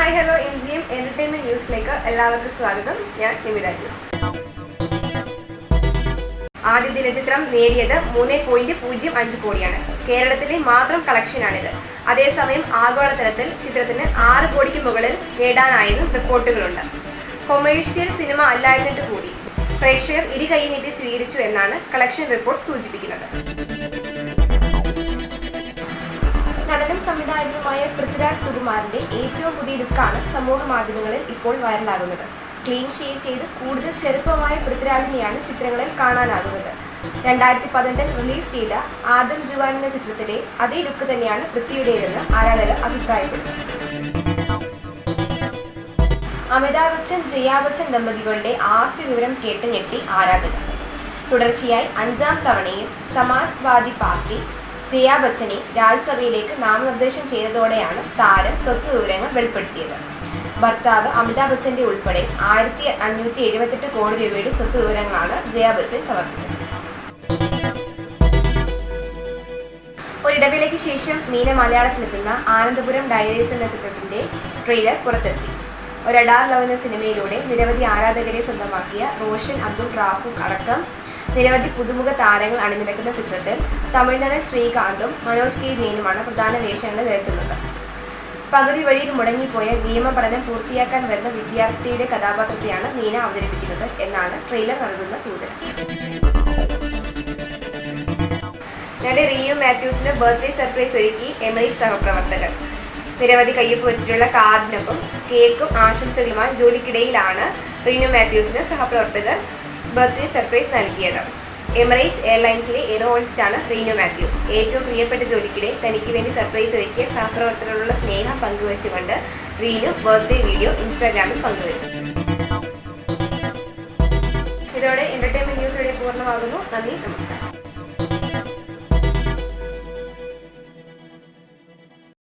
Hi hello MGM entertainment ന്യൂസിലേക്ക് എല്ലാവർക്കും സ്വാഗതം. ഞാൻ നിമിത ജോസ്. ആദ്യ ദിനചിത്രം നേടിയത് 3.05 കോടിയാണ്. കേരളത്തിലെ മാത്രം കളക്ഷനാണിത്. അതേസമയം ആഗോളതലത്തിൽ ചിത്രത്തിന് 6 കോടിക്ക് മുകളിൽ നേടാനായെന്നും റിപ്പോർട്ടുകളുണ്ട്. കൊമേഴ്ഷ്യൽ സിനിമ അല്ലായിരുന്നിട്ട് കൂടി പ്രേക്ഷകർ ഇരുകൈ നീട്ടി സ്വീകരിച്ചു എന്നാണ് കളക്ഷൻ റിപ്പോർട്ട് സൂചിപ്പിക്കുന്നത്. നടനും സംവിധായകനുമായ പൃഥ്വിരാജ് സുകുമാരന്റെ ഏറ്റവും പുതിയ ലുക്കാണ് സമൂഹ മാധ്യമങ്ങളിൽ ഇപ്പോൾ വൈറലാകുന്നത്. ക്ലീൻ ഷേവ് ചെയ്ത് കൂടുതൽ ചെറുപ്പമായ പൃഥ്വിരാജിനെയാണ് ചിത്രങ്ങളിൽ കാണാനാകുന്നത്. 2018 റിലീസ് ചെയ്ത ആദം ജുവാൻ എന്ന ചിത്രത്തിലെ അതേ ലുക്ക് തന്നെയാണ് പൃഥ്വിയുടേതെന്ന് ആരാധകർ അഭിപ്രായപ്പെട്ടു. അമിതാഭ് ബച്ചൻ ജയാ ബച്ചൻ ദമ്പതികളുടെ ആസ്തി വിവരം കേട്ട് ഞെട്ടി ആരാധകർ. തുടർച്ചയായി 5ാം തവണയും സമാജ്വാദി പാർട്ടി ജയാ ബച്ചനെ രാജ്യസഭയിലേക്ക് നാമനിർദ്ദേശം ചെയ്തതോടെയാണ് താരം സ്വത്ത് വിവരങ്ങൾ വെളിപ്പെടുത്തിയത്. ഭർത്താവ് അമിതാഭ് ബച്ചന്റെ ഉൾപ്പെടെ 1578 കോടി രൂപയുടെ സ്വത്ത് വിവരങ്ങളാണ് ജയാ ബച്ചൻ സമർപ്പിച്ചത്. ഒരിടവേളയ്ക്ക് ശേഷം മീന മലയാളത്തിലെത്തുന്ന ആനന്ദപുരം ഡയറീസ് എന്ന ചിത്രത്തിന്റെ ട്രെയിലർ പുറത്തെത്തി. ഒരഡാർ ലവ് എന്ന സിനിമയിലൂടെ നിരവധി ആരാധകരെ സ്വന്തമാക്കിയ റോഷൻ അബ്ദുൾ റാഫൂഖ് അടക്കം നിരവധി പുതുമുഖ താരങ്ങൾ അണിനിരക്കുന്ന ചിത്രത്തിൽ തമിഴ്നാട് ശ്രീകാന്തും മനോജ് കെ ജെയിനുമാണ് പ്രധാന വേഷങ്ങളിൽ എത്തുന്നത്. പകുതി വഴിയിൽ മുടങ്ങിപ്പോയ നിയമപഠനം പൂർത്തിയാക്കാൻ വരുന്ന വിദ്യാർത്ഥിയുടെ കഥാപാത്രത്തെയാണ് മീന അവതരിപ്പിക്കുന്നത് എന്നാണ് ട്രെയിലർ നൽകുന്ന സൂചന. നടി റീനു മാത്യൂസിന് ബർത്ത്ഡേ സർപ്രൈസ് ഒരുക്കി എമിറേറ്റ്സ് സഹപ്രവർത്തകർ. നിരവധി കയ്യൊപ്പ് വെച്ചിട്ടുള്ള കാർഡിനൊപ്പം കേക്കും ആശംസകളുമായി ജോലിക്കിടയിലാണ് റീനു മാത്യൂസിന് സഹപ്രവർത്തകർ ബർത്ത്ഡേ സർപ്രൈസ് നൽകിയത്. എമിറേറ്റ്സ് എയർലൈൻസിലെ എയർ ഹോസ്റ്റസാണ് റീനു മാത്യൂസ്. ഏറ്റവും പ്രിയപ്പെട്ട ജോലിക്കിടെ തനിക്ക് വേണ്ടി സർപ്രൈസ് ഒരുക്കിയ സഹപ്രവർത്തകരോടുള്ള സ്നേഹം പങ്കുവച്ചുകൊണ്ട് റീനു ബർത്ത്ഡേ വീഡിയോ ഇൻസ്റ്റാഗ്രാമിൽ പങ്കുവച്ചു. ഇതോടെ എന്റർടൈൻമെന്റ് ന്യൂസ് പൂർണ്ണമാകുന്നു. നന്ദി, നമസ്കാരം.